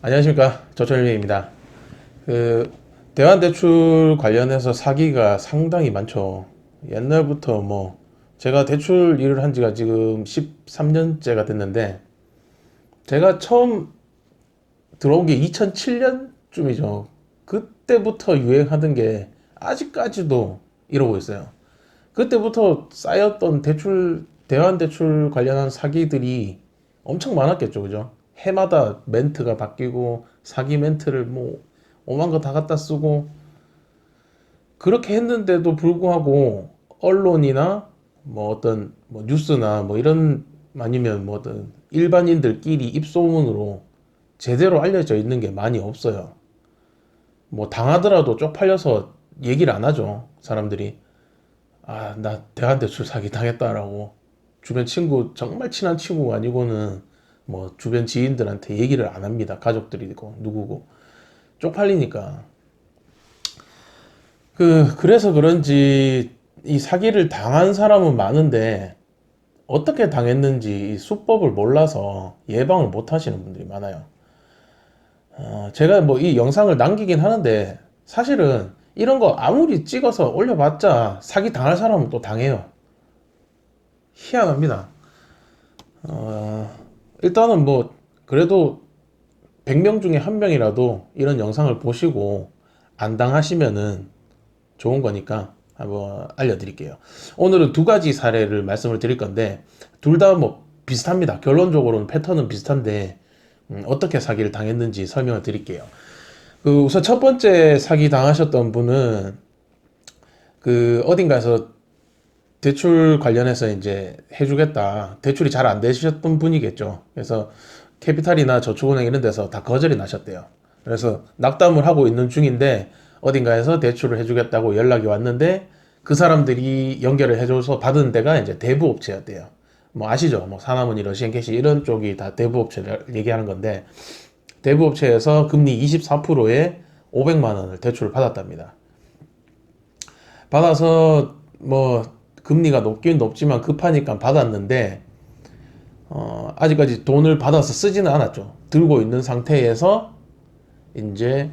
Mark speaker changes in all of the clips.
Speaker 1: 안녕하십니까. 조철민입니다. 그, 대환대출 관련해서 사기가 상당히 많죠. 옛날부터 제가 대출 일을 한 지가 지금 13년째가 됐는데, 제가 처음 들어온 게 2007년쯤이죠. 그때부터 유행하던 게 아직까지도 이러고 있어요. 그때부터 쌓였던 대환대출 관련한 사기들이 엄청 많았겠죠, 그죠? 해마다 멘트가 바뀌고, 사기 멘트를 오만 거 다 갖다 쓰고, 그렇게 했는데도 불구하고, 언론이나, 뉴스나, 이런, 아니면 어떤 일반인들끼리 입소문으로 제대로 알려져 있는 게 많이 없어요. 당하더라도 쪽팔려서 얘기를 안 하죠, 사람들이. 아, 나 대한대출 사기 당했다라고 주변 친구, 정말 친한 친구가 아니고는 주변 지인들한테 얘기를 안 합니다. 가족들이고 누구고 쪽팔리니까. 그래서 그런지 이 사기를 당한 사람은 많은데 어떻게 당했는지 이 수법을 몰라서 예방을 못 하시는 분들이 많아요. 제가 이 영상을 남기긴 하는데 사실은 이런 거 아무리 찍어서 올려봤자 사기 당할 사람은 또 당해요. 희한합니다. 일단은 그래도 100명 중에 한 명이라도 이런 영상을 보시고 안 당하시면은 좋은 거니까 한번 알려드릴게요. 오늘은 두 가지 사례를 말씀을 드릴 건데 둘 다 비슷합니다. 결론적으로는 패턴은 비슷한데 어떻게 사기를 당했는지 설명을 드릴게요. 우선 첫 번째 사기 당하셨던 분은 어딘가에서 대출 관련해서 이제 해주겠다. 대출이 잘 안 되셨던 분이겠죠. 그래서 캐피탈이나 저축은행 이런 데서 다 거절이 나셨대요. 그래서 낙담을 하고 있는 중인데 어딘가에서 대출을 해주겠다고 연락이 왔는데 그 사람들이 연결을 해줘서 받은 데가 이제 대부업체였대요. 아시죠? 사나무니 러시앤캐시 이런 쪽이 다 대부업체를 얘기하는 건데 대부업체에서 금리 24%에 500만 원을 대출을 받았답니다. 받아서 금리가 높긴 높지만 급하니까 받았는데 아직까지 돈을 받아서 쓰지는 않았죠. 들고 있는 상태에서 이제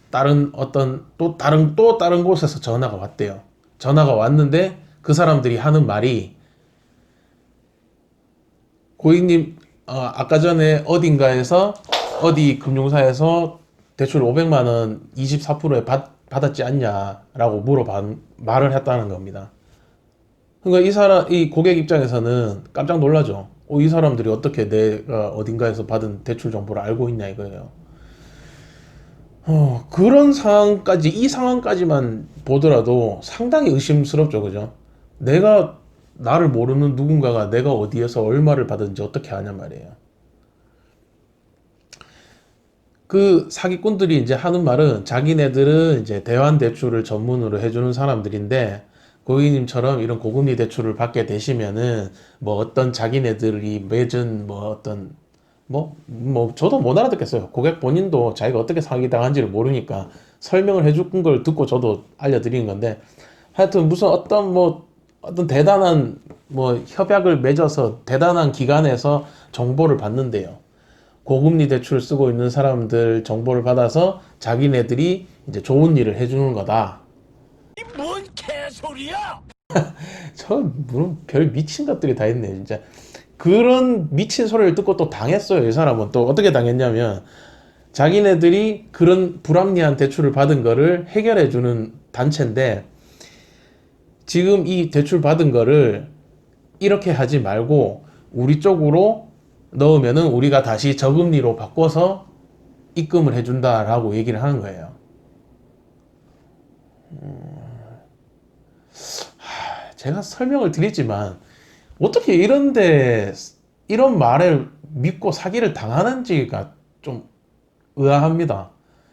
Speaker 1: 다른 곳에서 전화가 왔대요. 전화가 왔는데 그 사람들이 하는 말이 고객님 아까 전에 어디 금융사에서 대출 500만 원 24%에 받았지 않냐라고 말을 했다는 겁니다. 그러니까 이 고객 입장에서는 깜짝 놀라죠. 이 사람들이 어떻게 내가 어딘가에서 받은 대출 정보를 알고 있냐 이거예요. 이 상황까지만 보더라도 상당히 의심스럽죠, 그죠? 나를 모르는 누군가가 내가 어디에서 얼마를 받은지 어떻게 아냔 말이에요. 그 사기꾼들이 이제 하는 말은 자기네들은 이제 대환대출을 전문으로 해주는 사람들인데 고객님처럼 이런 고금리 대출을 받게 되시면은 어떤 자기네들이 맺은 저도 못 알아듣겠어요. 고객 본인도 자기가 어떻게 사기당한지를 모르니까 설명을 해준 걸 듣고 저도 알려드리는 건데 하여튼 무슨 어떤 대단한 협약을 맺어서 대단한 기관에서 정보를 받는데요. 고금리 대출 쓰고 있는 사람들 정보를 받아서 자기네들이 이제 좋은 일을 해주는 거다.
Speaker 2: 뭔 개소리야!
Speaker 1: 물론 별 미친 것들이 다 있네, 진짜. 그런 미친 소리를 듣고 또 당했어요, 이 사람은. 또 어떻게 당했냐면, 자기네들이 그런 불합리한 대출을 받은 거를 해결해주는 단체인데, 지금 이 대출 받은 거를 이렇게 하지 말고, 우리 쪽으로 넣으면은 우리가 다시 저금리로 바꿔서 입금을 해준다라고 얘기를 하는 거예요. 제가 설명을 드리지만 어떻게 이런 말을 믿고 사기를 당하는지가 좀 의아합니다.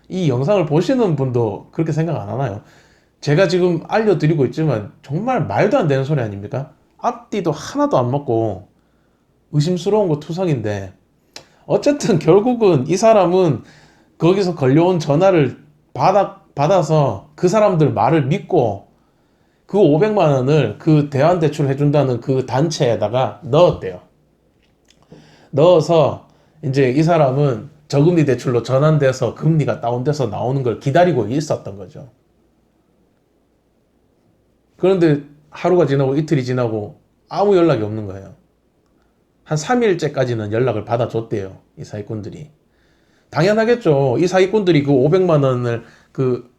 Speaker 1: 이 영상을 보시는 분도 그렇게 생각 안 하나요? 제가 지금 알려드리고 있지만 정말 말도 안 되는 소리 아닙니까? 앞뒤도 하나도 안 맞고 의심스러운 거 투성인데 어쨌든 결국은 이 사람은 거기서 걸려온 전화를 받아서 그 사람들 말을 믿고 그 500만 원을 그 대환대출 해준다는 그 단체에다가 넣었대요. 넣어서 이제 이 사람은 저금리 대출로 전환돼서 금리가 다운돼서 나오는 걸 기다리고 있었던 거죠. 그런데 하루가 지나고 이틀이 지나고 아무 연락이 없는 거예요. 한 3일째까지는 연락을 받아줬대요. 이 사기꾼들이. 당연하겠죠. 이 사기꾼들이 그 500만 원을 그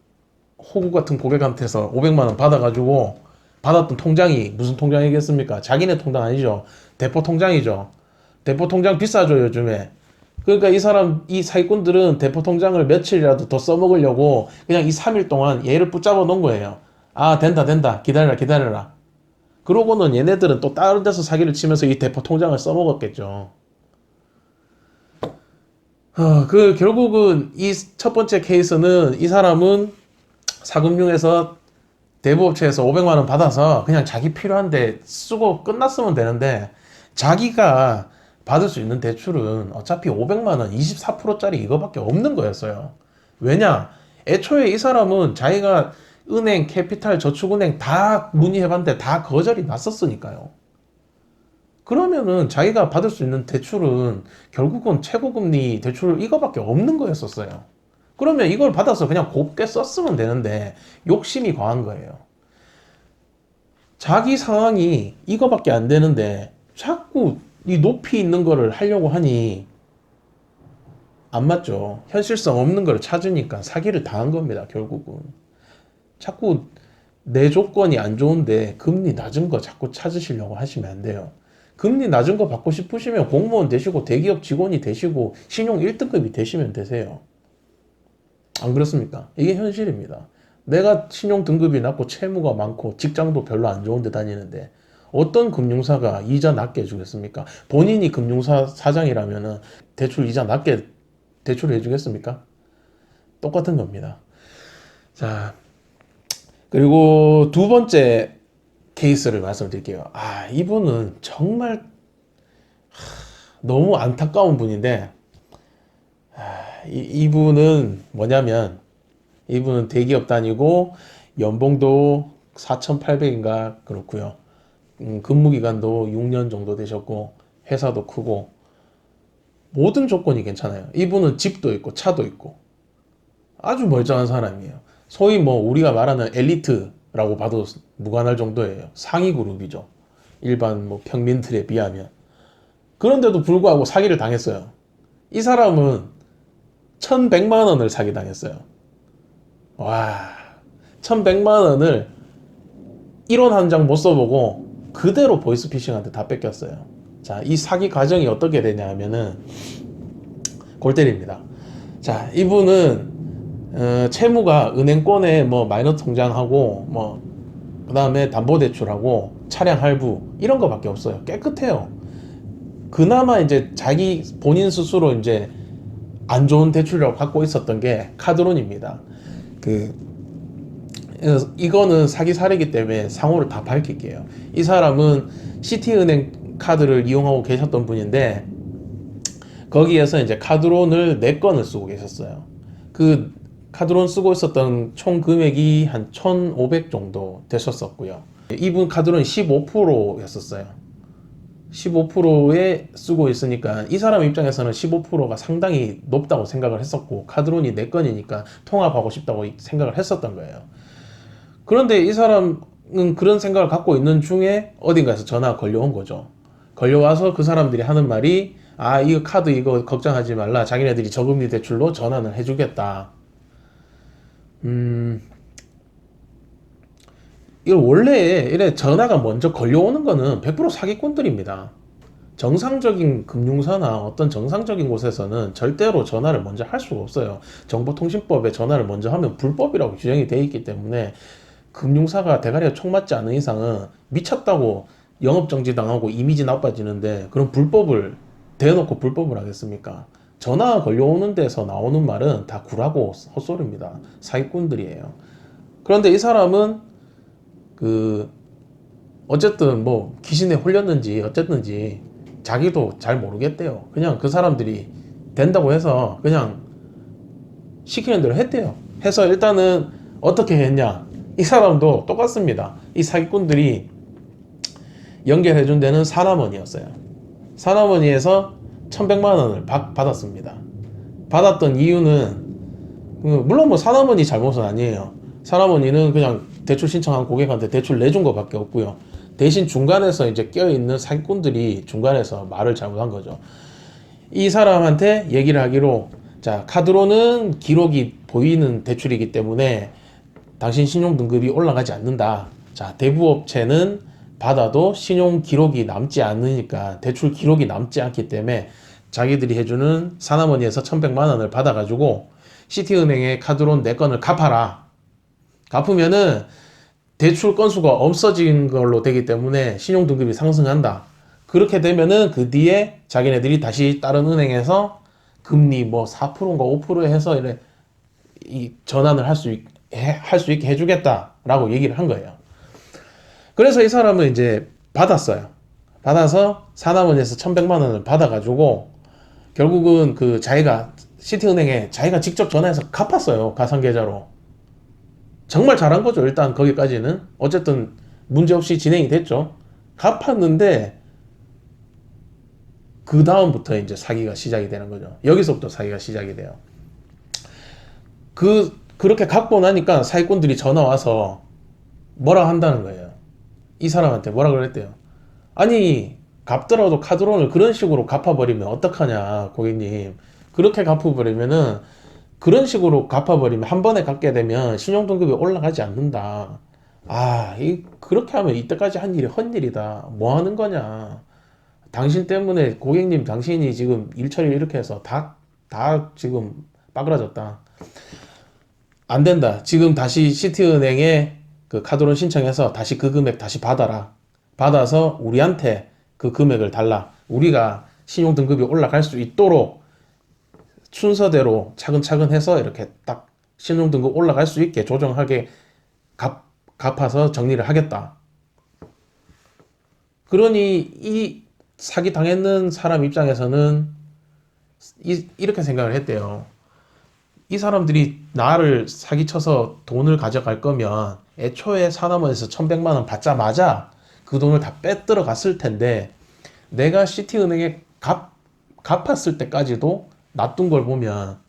Speaker 1: 호구 같은 고객한테서 500만 원 받아가지고 받았던 통장이 무슨 통장이겠습니까? 자기네 통장 아니죠. 대포 통장이죠. 대포 통장 비싸죠, 요즘에. 그러니까 이 사기꾼들은 대포 통장을 며칠이라도 더 써먹으려고 그냥 이 3일 동안 얘를 붙잡아 놓은 거예요. 아, 된다. 기다려라. 그러고는 얘네들은 또 다른 데서 사기를 치면서 이 대포 통장을 써먹었겠죠. 결국은 이 첫 번째 케이스는 이 사람은 사금융에서 대부업체에서 500만 원 받아서 그냥 자기 필요한데 쓰고 끝났으면 되는데 자기가 받을 수 있는 대출은 어차피 500만 원 24%짜리 이거밖에 없는 거였어요. 왜냐? 애초에 이 사람은 자기가 은행, 캐피탈, 저축은행 다 문의해봤는데 다 거절이 났었으니까요. 그러면은 자기가 받을 수 있는 대출은 결국은 최고금리 대출 이거밖에 없는 거였었어요. 그러면 이걸 받아서 그냥 곱게 썼으면 되는데 욕심이 과한 거예요. 자기 상황이 이거밖에 안 되는데 자꾸 이 높이 있는 거를 하려고 하니 안 맞죠. 현실성 없는 걸 찾으니까 사기를 당한 겁니다, 결국은. 자꾸 내 조건이 안 좋은데 금리 낮은 거 자꾸 찾으시려고 하시면 안 돼요. 금리 낮은 거 받고 싶으시면 공무원 되시고 대기업 직원이 되시고 신용 1등급이 되시면 되세요. 안 그렇습니까? 이게 현실입니다. 내가 신용 등급이 낮고 채무가 많고 직장도 별로 안 좋은 데 다니는데 어떤 금융사가 이자 낮게 해주겠습니까? 본인이 금융사 사장이라면 대출 이자 낮게 대출을 해주겠습니까? 똑같은 겁니다. 자, 그리고 두 번째 케이스를 말씀드릴게요. 이분은 정말 너무 안타까운 분인데 이분은 뭐냐면 이분은 대기업 다니고 연봉도 4,800인가 그렇고요. 근무기간도 6년 정도 되셨고 회사도 크고 모든 조건이 괜찮아요. 이분은 집도 있고 차도 있고 아주 멀쩡한 사람이에요. 소위 뭐 우리가 말하는 엘리트라고 봐도 무관할 정도예요. 상위 그룹이죠. 일반 뭐 평민들에 비하면. 그런데도 불구하고 사기를 당했어요. 이 사람은 1,100만 원을 사기 당했어요. 와, 1,100만 원을 1원 한 장 못 써보고 그대로 보이스피싱한테 다 뺏겼어요. 자, 이 사기 과정이 어떻게 되냐 하면은 골 때립니다. 자, 이분은 채무가 은행권에 뭐 마이너스 통장하고 뭐 그다음에 담보대출하고 차량 할부 이런 거밖에 없어요. 깨끗해요. 그나마 이제 자기 본인 스스로 이제 안 좋은 대출이라고 갖고 있었던 게 카드론입니다. 이거는 사기 사례이기 때문에 상호를 다 밝힐게요. 이 사람은 시티은행 카드를 이용하고 계셨던 분인데 거기에서 이제 카드론을 4건을 쓰고 계셨어요. 그 카드론 쓰고 있었던 총 금액이 한 1,500 정도 되셨었고요. 이분 카드론이 15%였었어요. 15%에 쓰고 있으니까 이 사람 입장에서는 15%가 상당히 높다고 생각을 했었고 카드론이 4건이니까 통합하고 싶다고 생각을 했었던 거예요. 그런데 이 사람은 그런 생각을 갖고 있는 중에 어딘가에서 전화가 걸려온 거죠. 걸려와서 그 사람들이 하는 말이 이거 카드 이거 걱정하지 말라. 자기네들이 저금리 대출로 전환을 해주겠다. 이걸 원래 이래 전화가 먼저 걸려오는 거는 100% 사기꾼들입니다. 정상적인 금융사나 어떤 정상적인 곳에서는 절대로 전화를 먼저 할 수가 없어요. 정보통신법에 전화를 먼저 하면 불법이라고 규정이 되어 있기 때문에 금융사가 대가리가 총 맞지 않는 이상은 미쳤다고 영업정지 당하고 이미지 나빠지는데 그럼 불법을 대놓고 불법을 하겠습니까? 전화 걸려오는 데서 나오는 말은 다 굴하고 헛소리입니다. 사기꾼들이에요. 그런데 이 사람은 어쨌든 뭐 귀신에 홀렸는지 어쨌든지 자기도 잘 모르겠대요. 그냥 그 사람들이 된다고 해서 그냥 시키는 대로 했대요. 해서 일단은 어떻게 했냐? 이 사람도 똑같습니다. 이 사기꾼들이 연결해준 데는 사남원이었어요. 사남원이에서 1,100만 원을 받았습니다. 받았던 이유는 물론 뭐 사나머니 잘못은 아니에요. 사나머니는 그냥 대출 신청한 고객한테 대출 내준 것밖에 없고요. 대신 중간에서 이제 껴있는 사기꾼들이 중간에서 말을 잘못한 거죠. 이 사람한테 얘기를 하기로, 자, 카드로는 기록이 보이는 대출이기 때문에 당신 신용 등급이 올라가지 않는다. 자, 대부업체는 받아도 신용 기록이 남지 않으니까, 대출 기록이 남지 않기 때문에 자기들이 해주는 사나머니에서 1100만 원을 받아가지고 시티은행에 카드론 4건을 갚아라. 갚으면은 대출 건수가 없어진 걸로 되기 때문에 신용 등급이 상승한다. 그렇게 되면은 그 뒤에 자기네들이 다시 다른 은행에서 금리 뭐 4%인가 5% 해서 이래 이 전환을 할 수 있게 해주겠다라고 얘기를 한 거예요. 그래서 이 사람은 이제 받았어요. 받아서 사나머니에서 1100만 원을 받아가지고 결국은 그 자기가 시티은행에 자기가 직접 전화해서 갚았어요. 가상계좌로. 정말 잘한 거죠. 일단 거기까지는 어쨌든 문제없이 진행이 됐죠. 갚았는데 그 다음부터 이제 사기가 시작이 되는 거죠. 여기서부터 사기가 시작이 돼요. 그렇게 갚고 나니까 사기꾼들이 전화 와서 뭐라 한다는 거예요. 이 사람한테 뭐라 그랬대요. 아니, 갚더라도 카드론을 그런 식으로 갚아버리면 어떡하냐, 고객님. 그렇게 갚아버리면은, 그런 식으로 갚아버리면 한 번에 갚게 되면 신용등급이 올라가지 않는다. 아, 그렇게 하면 이때까지 한 일이 헛일이다. 뭐 하는 거냐. 당신 때문에 고객님, 당신이 지금 일처리를 이렇게 해서 다 지금 빠그라졌다. 안 된다. 지금 다시 시티은행에 그 카드론 신청해서 다시 그 금액 다시 받아라. 받아서 우리한테 그 금액을 달라. 우리가 신용 등급이 올라갈 수 있도록 순서대로 차근차근 해서 이렇게 딱 신용 등급 올라갈 수 있게 조정하게 갚아서 정리를 하겠다. 그러니 이 사기 당했는 사람 입장에서는 이렇게 생각을 했대요. 이 사람들이 나를 사기쳐서 돈을 가져갈 거면 애초에 사나머니에서 1100만 원 받자마자 그 돈을 다 빼들어 갔을 텐데 내가 시티은행에 갚았을 때까지도 놔둔 걸 보면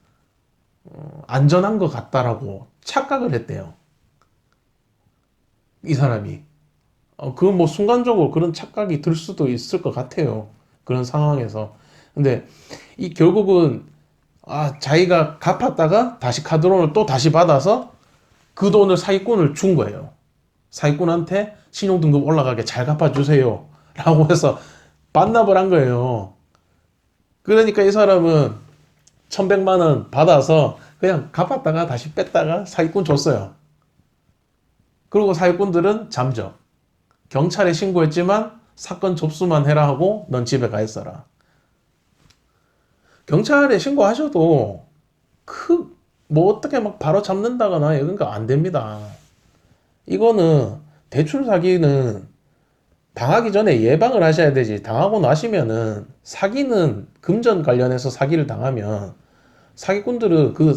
Speaker 1: 안전한 것 같다라고 착각을 했대요. 이 사람이. 그 뭐 순간적으로 그런 착각이 들 수도 있을 것 같아요. 그런 상황에서. 근데 이 결국은 자기가 갚았다가 다시 카드론을 또 다시 받아서 그 돈을 사기꾼을 준 거예요. 사기꾼한테 신용등급 올라가게 잘 갚아주세요. 라고 해서 반납을 한 거예요. 그러니까 이 사람은 1100만 원 받아서 그냥 갚았다가 다시 뺐다가 사기꾼 줬어요. 그리고 사기꾼들은 잠적. 경찰에 신고했지만 사건 접수만 해라 하고 넌 집에 가 있어라. 경찰에 신고하셔도 뭐 어떻게 막 바로 잡는다거나 이런 거 안 됩니다. 이거는 대출 사기는 당하기 전에 예방을 하셔야 되지. 당하고 나시면은 사기는 금전 관련해서 사기를 당하면 사기꾼들은 그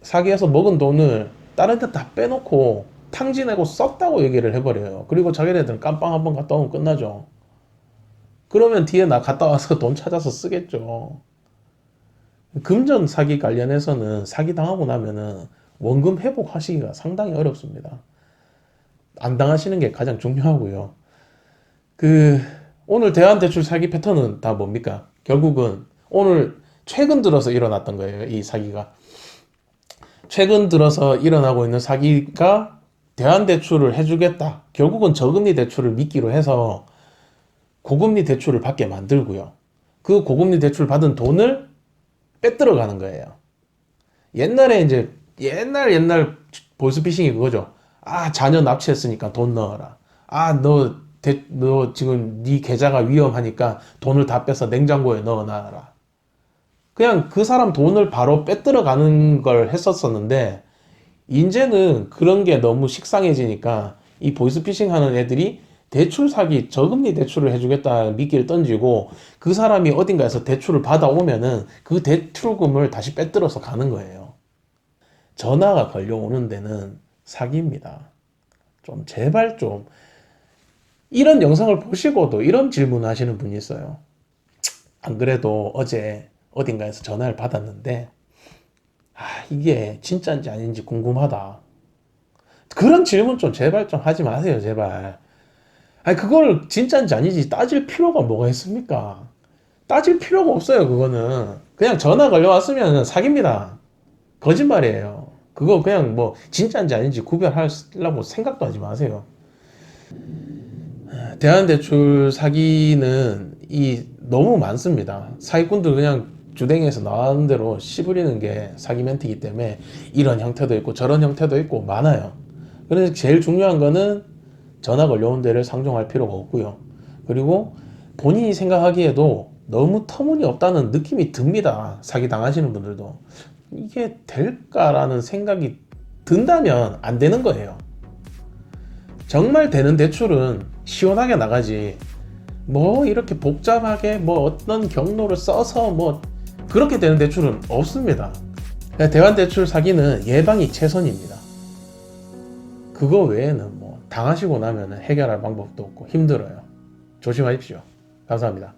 Speaker 1: 사기에서 먹은 돈을 다른 데 다 빼놓고 탕진하고 썼다고 얘기를 해버려요. 그리고 자기네들은 깜빵 한번 갔다 오면 끝나죠. 그러면 뒤에 나 갔다 와서 돈 찾아서 쓰겠죠. 금전 사기 관련해서는 사기 당하고 나면은 원금 회복하시기가 상당히 어렵습니다. 안 당하시는 게 가장 중요하고요. 오늘 대환대출 사기 패턴은 다 뭡니까? 결국은 오늘 최근 들어서 일어났던 거예요. 이 사기가. 최근 들어서 일어나고 있는 사기가 대환대출을 해주겠다. 결국은 저금리 대출을 미끼로 해서 고금리 대출을 받게 만들고요. 그 고금리 대출 받은 돈을 빼들어 가는 거예요. 옛날에 이제 옛날 보이스피싱이 그거죠. 자녀 납치했으니까 돈 넣어라. 너 지금 네 계좌가 위험하니까 돈을 다 빼서 냉장고에 넣어놔라. 그냥 그 사람 돈을 바로 빼들어 가는 걸 했었었는데 이제는 그런 게 너무 식상해지니까 이 보이스피싱 하는 애들이 대출 사기, 저금리 대출을 해주겠다 미끼를 던지고 그 사람이 어딘가에서 대출을 받아오면은 그 대출금을 다시 빼들어서 가는 거예요. 전화가 걸려오는 데는 사기입니다. 좀 제발 좀 이런 영상을 보시고도 이런 질문을 하시는 분이 있어요. 안 그래도 어제 어딘가에서 전화를 받았는데 이게 진짜인지 아닌지 궁금하다. 그런 질문 좀 제발 좀 하지 마세요, 제발. 그걸 진짜인지 아닌지 따질 필요가 뭐가 있습니까? 따질 필요가 없어요, 그거는. 그냥 전화 걸려왔으면 사기입니다. 거짓말이에요. 그거 그냥 뭐 진짜인지 아닌지 구별하려고 생각도 하지 마세요. 대한대출 사기는 너무 많습니다. 사기꾼들 그냥 주댕이에서 나오는 대로 씨부리는 게 사기 멘트이기 때문에 이런 형태도 있고 저런 형태도 있고 많아요. 그래서 제일 중요한 거는 전화 걸려온 데를 상종할 필요가 없고요. 그리고 본인이 생각하기에도 너무 터무니없다는 느낌이 듭니다. 사기 당하시는 분들도. 이게 될까라는 생각이 든다면 안 되는 거예요. 정말 되는 대출은 시원하게 나가지 뭐 이렇게 복잡하게 뭐 어떤 경로를 써서 뭐 그렇게 되는 대출은 없습니다. 대환대출 사기는 예방이 최선입니다. 그거 외에는 뭐 당하시고 나면 해결할 방법도 없고 힘들어요. 조심하십시오. 감사합니다.